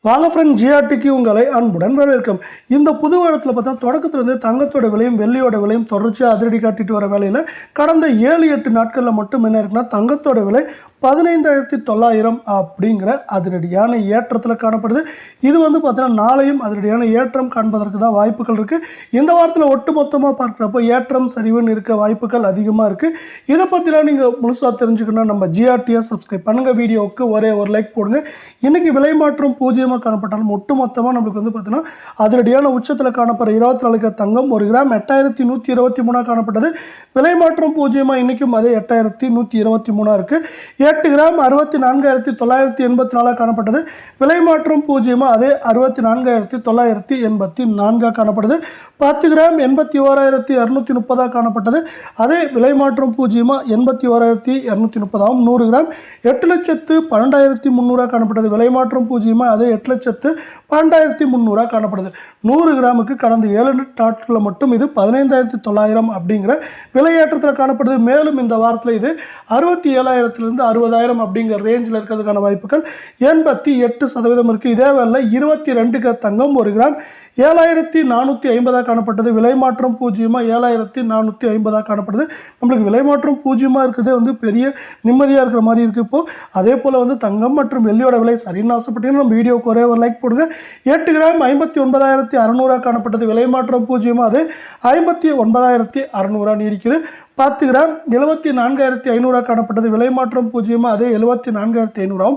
வாங்க ஃப்ரெண்ட், ஜிஆர்டிக்கு உங்களை அன்புடன் வரவேற்கும். இந்த புது வருடத்தில் பார்த்தா தொடக்கத்திலிருந்து தங்கத்தோட விலையும் வெள்ளியோட விலையும் தொடர்ச்சியாக அதிரடி காட்டிட்டு வர வேலையில் கடந்த 7-8 நாட்களில் மட்டும் என்ன இருக்குன்னா தங்கத்தோட விலை 15,900 அப்படிங்கிற அதிரடியான ஏற்றத்தில் காணப்படுது. இது பார்த்தீங்கன்னா நாளையும் அதிரடியான ஏற்றம் காண்பதற்கு தான் வாய்ப்புகள் இருக்குது. இந்த வாரத்தில் ஒட்டு மொத்தமாக பார்க்குறப்போ ஏற்றம் சரிவுன்னு இருக்க வாய்ப்புகள் அதிகமாக இருக்குது. இதை பற்றிலாம் நீங்கள் முழுசாக தெரிஞ்சுக்கணும், நம்ம ஜிஆர்டியை சப்ஸ்கிரைப் பண்ணுங்கள். வீடியோவுக்கு ஒரே ஒரு லைக் போடுங்க. இன்றைக்கி விலை மாற்றம் பூஜ்ஜியமாக காணப்பட்டாலும் ஒட்டு மொத்தமாக நம்மளுக்கு பார்த்தீங்கன்னா அதிரடியான உச்சத்தில் காணப்படுற 24 தங்கம் 1 கிராம் 8123 காணப்பட்டது. விலை மாற்றம் பூஜ்ஜியமாக இன்றைக்கும் அதே 8123 இருக்குது. 8 கிராம் 64,984 காணப்பட்டது. விலை மாற்றம் பூஜ்ஜியமாக அதே 64,984 காணப்படுது. 10 கிராம் 81,230 காணப்பட்டது. அதே விலை மாற்றம் பூஜ்ஜியமாக 81,230. 100 கிராம் 8,12,300 காணப்பட்டது. விலை மாற்றம் பூஜ்ஜியமாக அதே 8,12,300 காணப்படுது. 100 கிராமுக்கு கடந்த 7 நாட்களில் மட்டும் இது 15,900 அப்படிங்கிற விலையேற்றத்தில் காணப்படுது. மேலும் இந்த வாரத்தில் இது 67,000 60,000 அப்படிங்கிற ரேஞ்சில் இருக்கிறதுக்கான வாய்ப்புகள் 88% இருக்குது. இதே வேலை 22 தங்கம் 1 கிராம் 7,450 காணப்பட்டது. விலை மாற்றம் பூஜ்ஜியமாக 7,450 காணப்படுது. நம்மளுக்கு விலை மாற்றம் பூஜ்ஜியமாக இருக்கிறதே பெரிய நிம்மதியாக இருக்கிற மாதிரி இருக்குது. இப்போது அதே போல் தங்கம் மற்றும் வெள்ளியோட விலை சரின்னு ஆசைப்பட்டீங்கன்னா நம்ம வீடியோக்கு ஒரே ஒரு லைக் போடுங்க. 8 கிராம் 59,600 காணப்பட்டது. விலை மாற்றம் பூஜ்ஜியமாக அது 59,600 நீடிக்குது. 10 கிராம் 74,500 காணப்பட்டது. விலை மாற்றம் பூஜ்ஜியமாக அதே 74,500.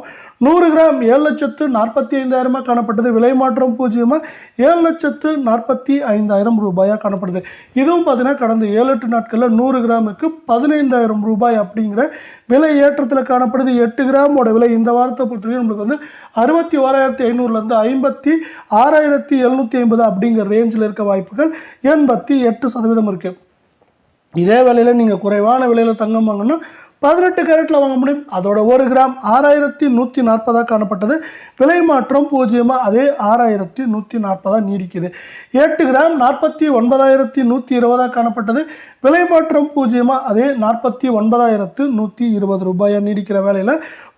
100 கிராம் 7,45,000 காணப்பட்டது. விலை மாற்றம் பூஜ்ஜியமாக 7,45,000 ரூபாயாக காணப்படுது. இதுவும் பார்த்தீங்கன்னா கடந்த 7-8 நாட்களில் 100 கிராமுக்கு 15,000 ரூபாய் அப்படிங்கிற விலை ஏற்றத்தில் காணப்படுது. 8 கிராமோட விலை இந்த வாரத்தை பொறுத்தவரைக்கும் நம்மளுக்கு 61,500 56,750 அப்படிங்கிற ரேஞ்சில் இருக்க வாய்ப்புகள் 88% இருக்குது. இதே வேலையில் நீங்கள் குறைவான விலையில் தங்கம் வாங்கணும்னா 18 கேரட்டில் வாங்க முடியும். அதோட 1 கிராம் 6,140 காணப்பட்டது. விலை மாற்றம் பூஜ்ஜியமாக அதே 6,140 நீடிக்குது. 8 கிராம் 49,120 காணப்பட்டது. விலை மாற்றம் பூஜ்ஜியமாக அதே 49,120 ரூபாயை நீடிக்கிற வேலையில்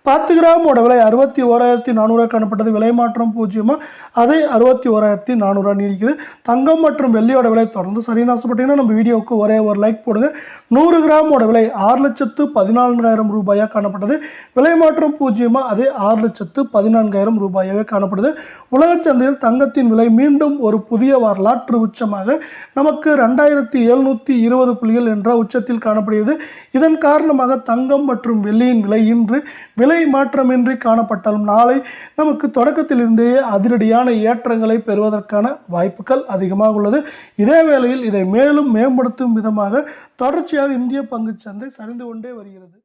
10 கிராமோட விலை 61,400 காணப்பட்டது. விலை மாற்றம் பூஜ்ஜியமாக அதே 61,400 நீடிக்குது. தங்கம் மற்றும் வெள்ளியோட விலை தொடர்ந்து சரின்னு ஆசைப்பட்டீங்கன்னா நம்ம வீடியோவுக்கு ஒரே ஒரு லைக் போடுங்க. 100 கிராமோட விலை 6,14,000 ரூபாயாக காணப்பட்டது. விலை மாற்றம் பூஜ்ஜியமாக அதே 6,14,000 ரூபாயாகவே காணப்படுது. உலக சந்தையில் தங்கத்தின் விலை மீண்டும் ஒரு புதிய வரலாற்று உச்சமாக நமக்கு 2,720 புள்ளிகள் என்ற உச்சத்தில் காணப்படுகிறது. இதன் காரணமாக தங்கம் மற்றும் வெள்ளியின் விலை இன்று விலை மாற்றமின்றி காணப்பட்டாலும் நாளை நமக்கு தொடக்கத்திலிருந்தே அதிரடியான ஏற்றங்களை பெறுவதற்கான வாய்ப்புகள் அதிகமாக உள்ளது. இதே வேளையில் இதை மேலும் மேம்படுத்தும் விதமாக தொடர்ச்சியாக இந்திய பங்குச்சந்தை சரிந்து கொண்டே வருகிறது.